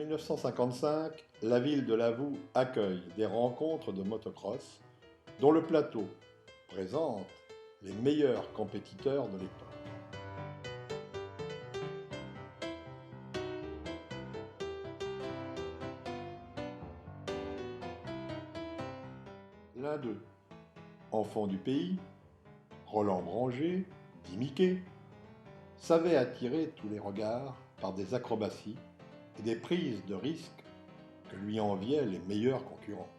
1955, la ville de Lavoux accueille des rencontres de motocross dont le plateau présente les meilleurs compétiteurs de l'époque. L'un d'eux, enfant du pays, Roland Branger, dit Mickey, savait attirer tous les regards par des acrobaties et des prises de risques que lui enviaient les meilleurs concurrents.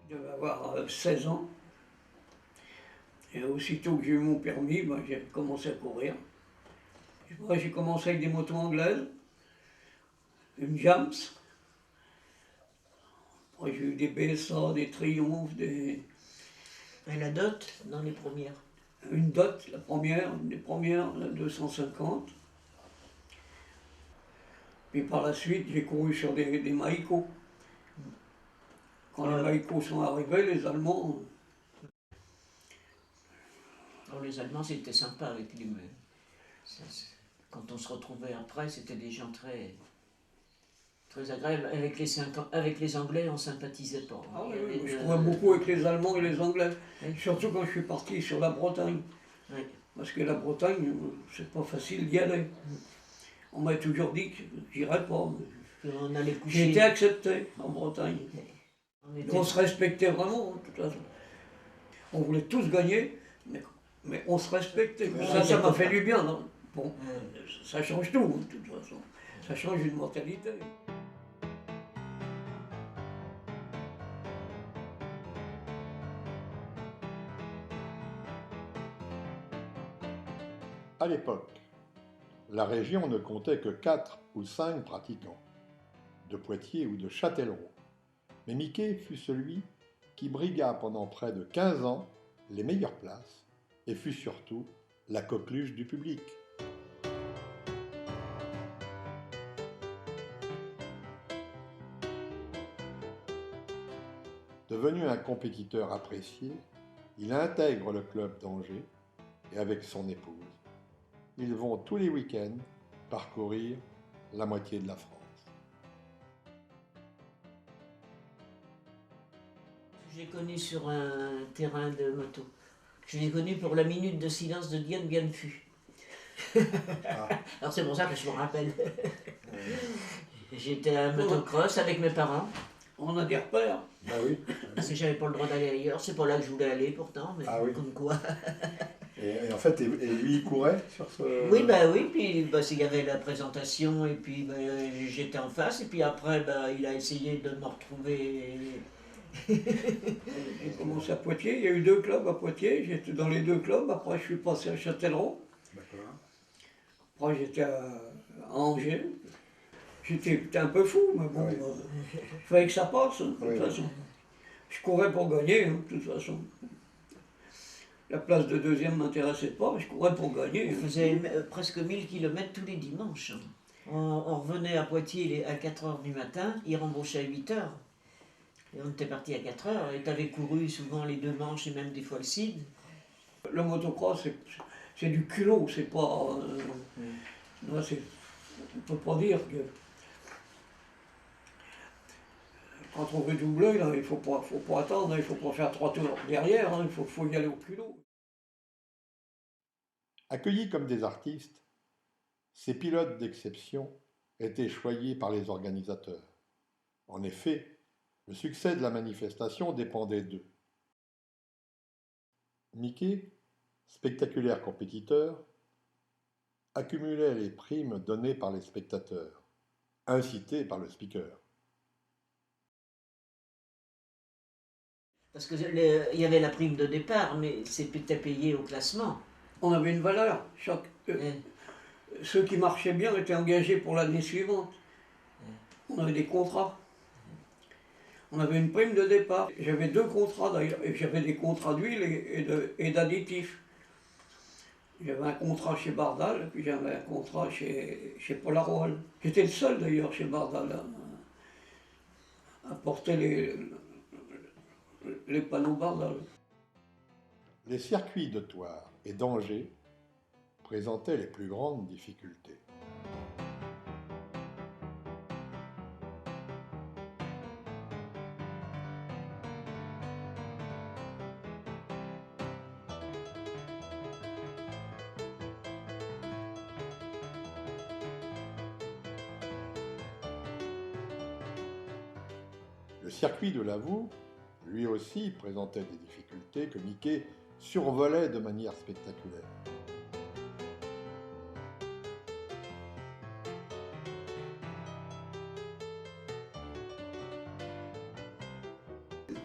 Je devais avoir 16 ans. Et aussitôt que j'ai eu mon permis, j'ai commencé à courir. Moi, j'ai commencé avec des motos anglaises, une Jams. Après, j'ai eu des BSA, des Triumph, Et la dot dans les premières. Une Dot, la première, une des premières, la 250. Puis par la suite, j'ai couru sur des Maïko. Quand les Maïko sont arrivés, les Allemands. Alors, les Allemands, c'était sympa avec lui, mais quand on se retrouvait après, c'était des gens très, très agréables. Avec les Anglais, on ne sympathisait pas. Ah oui, je courais beaucoup avec les Allemands et les Anglais. Oui. Surtout quand je suis parti sur la Bretagne. Oui. Parce que la Bretagne, c'est pas facile d'y aller. On m'a toujours dit que j'irais pas. On allait coucher. J'ai été accepté en Bretagne. On se respectait vraiment, de toute façon. On voulait tous gagner, mais on se respectait. Ça m'a fait du bien. Non, bon, ça change tout, de toute façon. Ça change une mentalité. À l'époque, la région ne comptait que 4 ou 5 pratiquants, de Poitiers ou de Châtellerault. Mais Mickey fut celui qui brigua pendant près de 15 ans les meilleures places et fut surtout la coqueluche du public. Devenu un compétiteur apprécié, il intègre le club d'Angers et avec son épouse, ils vont tous les week-ends parcourir la moitié de la France. J'ai connu sur un terrain de moto. Je l'ai connu pour la minute de silence de Diane Bienfu. Ah. Alors c'est pour ça que je me rappelle. J'étais à motocross avec mes parents. On a des repères. Bah oui. Parce que j'avais pas le droit d'aller ailleurs. C'est pas là que je voulais aller pourtant, mais Ah oui. comme quoi. Et en fait, et lui, il courait sur ce... Oui, puis il y avait la présentation, et puis j'étais en face, et puis après, il a essayé de me retrouver. J'ai commencé à Poitiers, il y a eu 2 clubs à Poitiers, j'étais dans les 2 clubs, après je suis passé à Châtellerault. D'accord. Après j'étais à Angers. J'étais un peu fou, mais bon, Oui. Il fallait que ça passe, de toute Oui, façon. Je courais pour gagner, de toute façon. La place de deuxième ne m'intéressait pas, je courais pour gagner. On faisait presque 1000 km tous les dimanches. On revenait à Poitiers à 4 h du matin, il rembauchait à 8 h. Et on était parti à 4 h, et tu avais couru souvent les 2 manches et même des fois le CID. Le motocross, c'est du culot, c'est pas... on ne peut pas dire que... Quand on veut doubler, là, il ne faut pas attendre, il ne faut pas faire 3 tours derrière, il faut y aller au culot. Accueillis comme des artistes, ces pilotes d'exception étaient choyés par les organisateurs. En effet, le succès de la manifestation dépendait d'eux. Mickey, spectaculaire compétiteur, accumulait les primes données par les spectateurs, incités par le speaker. Parce qu'il y avait la prime de départ, mais c'était payé au classement. On avait une valeur. Ceux qui marchaient bien étaient engagés pour l'année suivante. On avait des contrats. On avait une prime de départ. J'avais 2 contrats d'ailleurs. Et j'avais des contrats d'huile et d'additifs. J'avais un contrat chez Bardal, puis j'avais un contrat chez Polaroid. J'étais le seul d'ailleurs chez Bardal à porter les panneaux Bardal. Les circuits de Thouars et d'Angers présentait les plus grandes difficultés. Le circuit de Lavaux, lui aussi, présentait des difficultés que Miquet survolait de manière spectaculaire.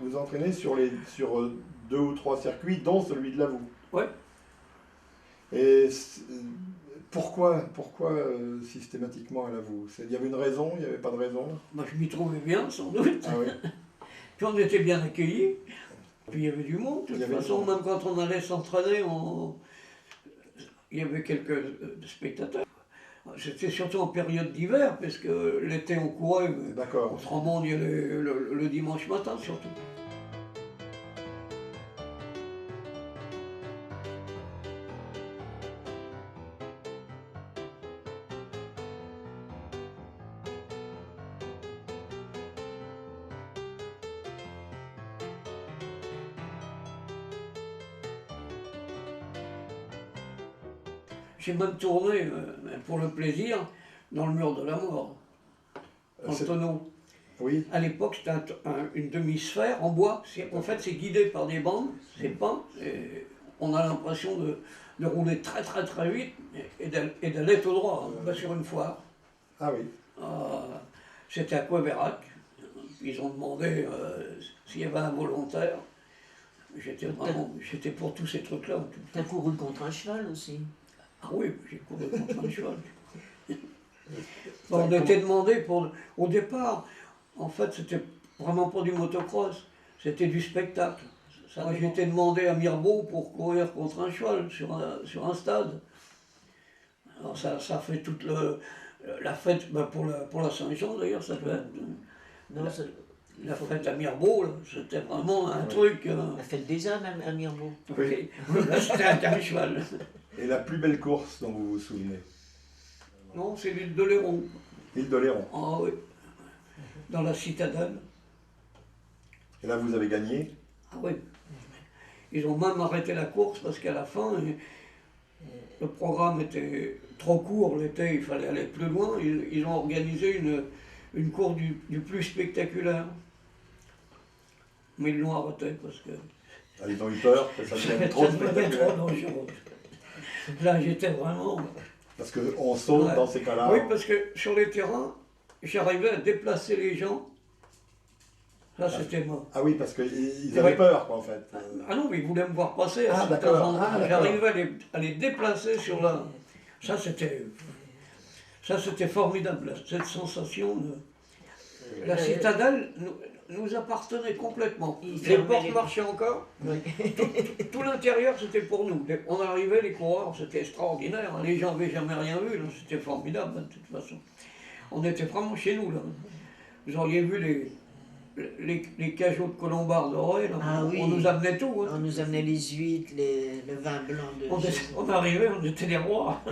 Vous entraînez sur 2 ou 3 circuits, dont celui de Lavaux. Ouais. Et pourquoi systématiquement à Lavaux? Il y avait une raison, il n'y avait pas de raison? Moi, je m'y trouvais bien, sans doute. Ah oui. Puis on était bien accueillis. Puis il y avait du monde. De toute façon, même quand on allait s'entraîner, il y avait quelques spectateurs. C'était surtout en période d'hiver, parce que l'été on courait, mais autrement on y allait le dimanche matin surtout. J'ai même tourné, pour le plaisir, dans le mur de la mort, dans le tonneau. Oui. À l'époque, c'était une demi-sphère en bois. En fait, c'est guidé par des bandes, c'est peint, et on a l'impression de rouler très très très vite et d'aller tout droit. On va sur une foire. Ah oui. C'était à Couéverac. Ils ont demandé s'il y avait un volontaire. J'étais pour tous ces trucs-là. T'as couru contre un cheval aussi? Ah oui, j'ai couru contre un cheval. On était demandé au départ, en fait, c'était vraiment pas du motocross, c'était du spectacle. Moi, j'ai été demandé à Mirbeau pour courir contre un cheval sur un stade. Alors ça fait toute la fête, pour la Saint-Jean d'ailleurs, ça devait être. La fête à Mirbeau, c'était vraiment un truc. La fête des âmes à Mirbeau. Oui, là c'était un cheval. Et la plus belle course dont vous vous souvenez? Non, c'est l'île de Léron. L'île de Léron. Ah oui, dans la citadelle. Et là vous avez gagné? Ah oui. Ils ont même arrêté la course parce qu'à la fin, le programme était trop court l'été, il fallait aller plus loin. Ils ont organisé une course du plus spectaculaire. Mais ils l'ont arrêté parce que. Ah, ils ont eu peur que ça devienne trop spectaculaire. Trop dangereux. Là, j'étais vraiment. Parce qu'on saute dans ces cas-là. Oui, parce que sur les terrains, j'arrivais à déplacer les gens. Là, c'était mort. Ah oui, parce qu'ils avaient peur, quoi, en fait. Ah non, mais ils voulaient me voir passer. Ah, d'accord. J'arrivais à les déplacer sur la. Ça, c'était formidable, cette sensation de. La citadelle nous appartenait complètement. Les portes marchaient encore. Tout l'intérieur, c'était pour nous. On arrivait, les coureurs, c'était extraordinaire. Les gens n'avaient jamais rien vu. C'était formidable, de toute façon. On était vraiment chez nous, là. Vous auriez vu les cajots de colombard dorés, là. Ah oui. On nous amenait tout. Hein. On nous amenait les huîtres, le vin blanc de... On arrivait, on était des rois.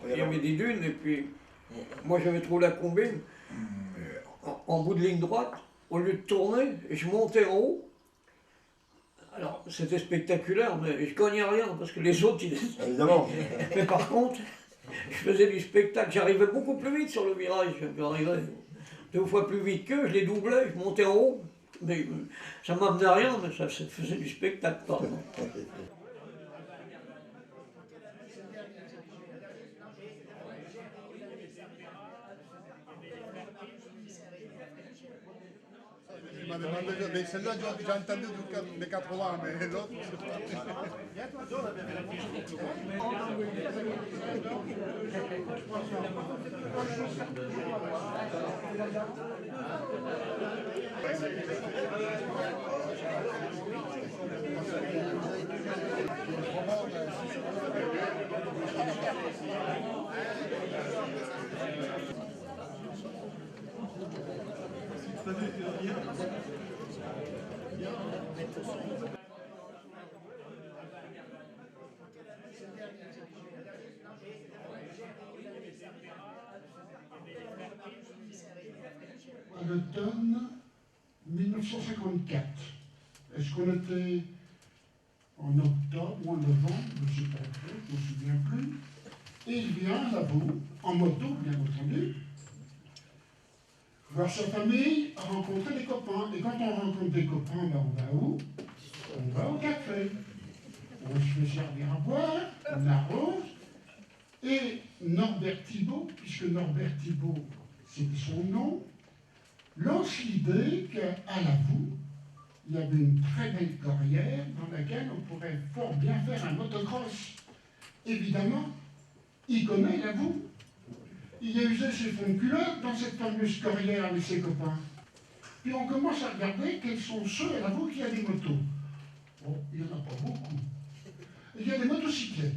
Il y avait des dunes, et puis moi j'avais trouvé la combine. En bout de ligne droite, au lieu de tourner, je montais en haut. Alors c'était spectaculaire, mais je gagnais rien parce que les autres, Évidemment. Mais par contre, je faisais du spectacle. J'arrivais beaucoup plus vite sur le virage. J'arrivais 2 fois plus vite qu'eux, je les doublais, je montais en haut. Mais ça ne m'amenait rien, mais ça faisait du spectacle, pardon. Il m'a demandé, mais celle-là j'ai entendu des 80, mais l'autre, je sais pas. l'automne 1954. Est-ce qu'on était en octobre ou en novembre? Je ne sais pas, je ne me souviens plus. Et il vient à vous, en moto bien entendu, voir sa famille, rencontrer des copains. Et quand on rencontre des copains, ben on va où? On va au café. On se fait servir à boire, on arrose. Et Norbert Thibault, puisque Norbert Thibault, c'est son nom, lance l'idée qu'à la Voue, il y avait une très belle corrière dans laquelle on pourrait fort bien faire un motocross. Évidemment, il connaît la Voue. Il a usé ses fonds de culotte dans cette fameuse corrière avec ses copains. Puis on commence à regarder quels sont ceux à la Voue qui a des motos. Bon, il n'y en a pas beaucoup. Il y a des motocyclettes.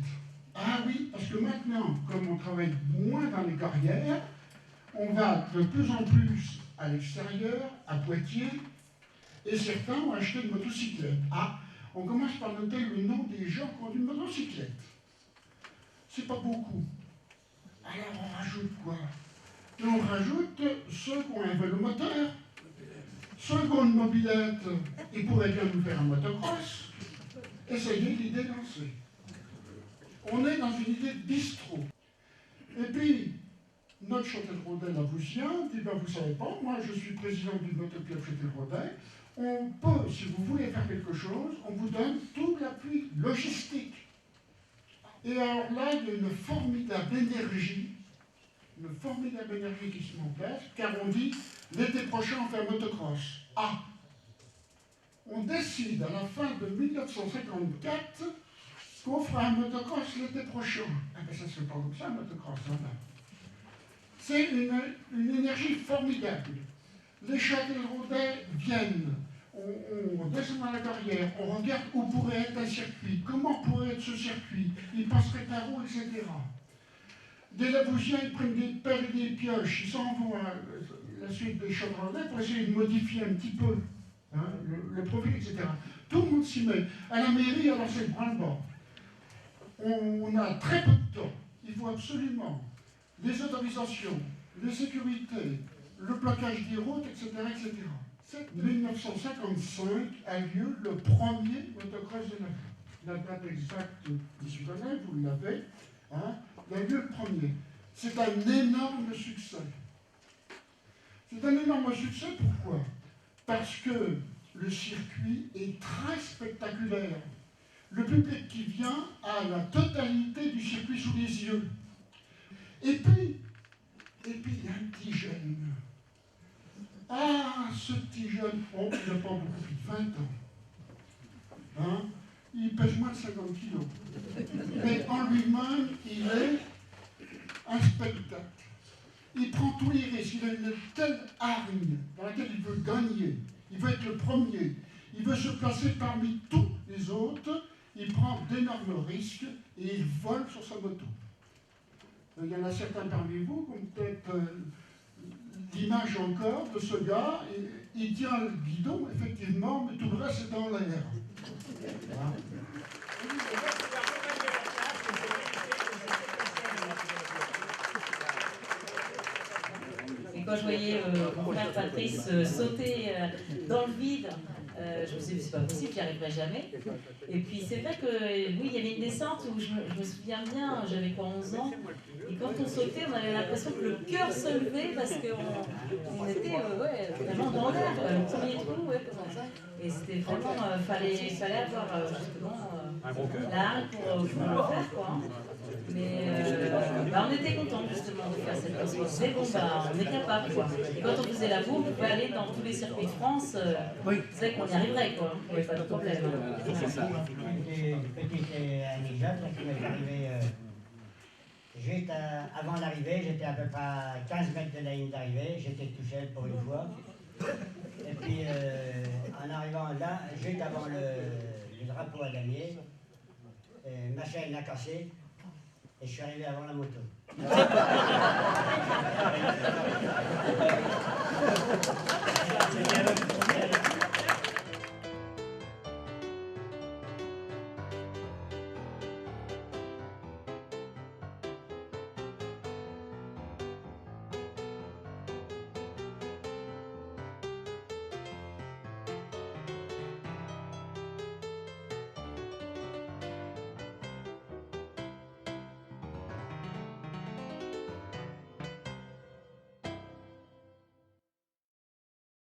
Ah oui, parce que maintenant, comme on travaille moins dans les carrières, on va de plus en plus à l'extérieur, à Poitiers, et certains ont acheté une motocyclette. Ah, on commence par noter le nom des gens qui ont une motocyclette. C'est pas beaucoup. Alors on rajoute quoi? Et on rajoute ceux qui ont un vélo moteur, ceux qui ont une mobilette, ils pourraient bien nous faire un motocross. Essayez l'idée lancée. On est dans une idée de bistrot. Et puis, notre Châtelleraudais lavousien dit, ben, vous savez pas, moi je suis président du motoclub Châtelleraudais, on peut, si vous voulez faire quelque chose, on vous donne tout l'appui logistique. Et alors là, il y a une formidable énergie qui se met en place, car on dit, l'été prochain on fait un motocross. Ah! On décide à la fin de 1954 qu'on fera un motocross l'été prochain. Ah ben ça se fait pas comme ça, un motocross. Hein. C'est une énergie formidable. Les Châtelleraudais viennent, on descend dans la carrière, on regarde où pourrait être un circuit, comment pourrait être ce circuit, ils passeraient par où, etc. Des Lavousiens, ils prennent des pelles et des pioches, ils s'en vont à la suite des Châtelleraudais pour essayer de modifier un petit peu hein, le profil, etc. Tout le monde s'y met. À la mairie, alors c'est le branle-bas. On a très peu de temps. Il faut absolument les autorisations, les sécurités, le plaquage des routes, etc. etc. 1955 a lieu le premier motocross de la vie. La date exacte du Soudanais, vous l'avez, hein, il a lieu le premier. C'est un énorme succès. C'est un énorme succès, pourquoi? Parce que le circuit est très spectaculaire. Le public qui vient a la totalité du circuit sous les yeux. Et puis, il y a un petit jeune. Ah, ce petit jeune, oh, il n'a pas beaucoup plus de 20 ans. Hein? Il pèse moins de 50 kilos. Mais en lui-même, il est un spectacle. Il prend tous les risques. Il a une telle hargne dans laquelle il veut gagner. Il veut être le premier. Il veut se placer parmi tous les autres. Il prend d'énormes risques et il vole sur sa moto. Il y en a certains parmi vous qui ont peut-être l'image encore de ce gars. Il tient le guidon, effectivement, mais tout le reste est dans l'air. Hein? Et quand je voyais mon frère Patrice sauter dans le vide, je me suis dit, c'est pas possible, j'y arriverai jamais. Et puis c'est vrai que, oui, il y avait une descente où je me souviens bien, j'avais quoi, 11 ans, et quand on sautait, on avait l'impression que le cœur se levait parce qu'on était ouais, vraiment dans l'air, le premier trou, ouais, comme ça. Et c'était vraiment, fallait avoir justement la hargne pour le faire, quoi. Mais on était contents justement de faire cette course. On disait, bon, on est capable, quoi. Et quand on faisait la boue, on pouvait aller dans tous les circuits de France. C'est qu'on y arriverait, quoi. Il n'y avait pas de problème. Une petite anecdote qui m'est arrivée juste avant l'arrivée. J'étais à peu près à 15 mètres de la ligne d'arrivée. J'étais tout seul pour une fois. Et puis, en arrivant là, juste avant le drapeau à damier, ma chaîne a cassé et je suis arrivé avant la moto.